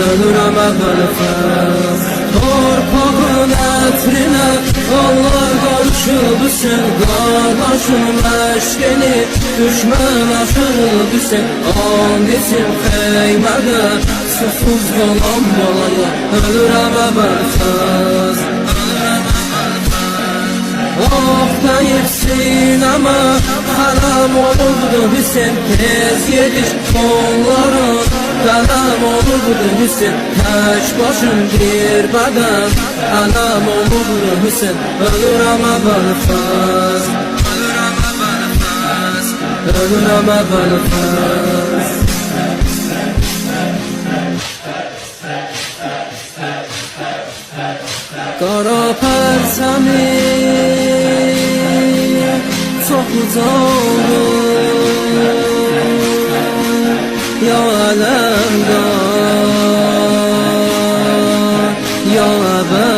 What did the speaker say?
ölürəm əvvəlfəz. Torpağın ətrinə onlar qarışıb üsən, qardaşın əşkini düşmən aşıb üsən. And isim xeymədə susuz qalan balaya, ölürəm əvvəlfəz. Ah deyirsin ama haram olurdu Hüseyin, tez yetiş onların kalam olurdu Hüseyin. Taş başın bir beden anam olurdu Hüseyin, ölürəm əvvəlfəz. Ölürəm əvvəlfəz. Qara pərsəmi çox ucadır, ya ələmdən, ya əbəd.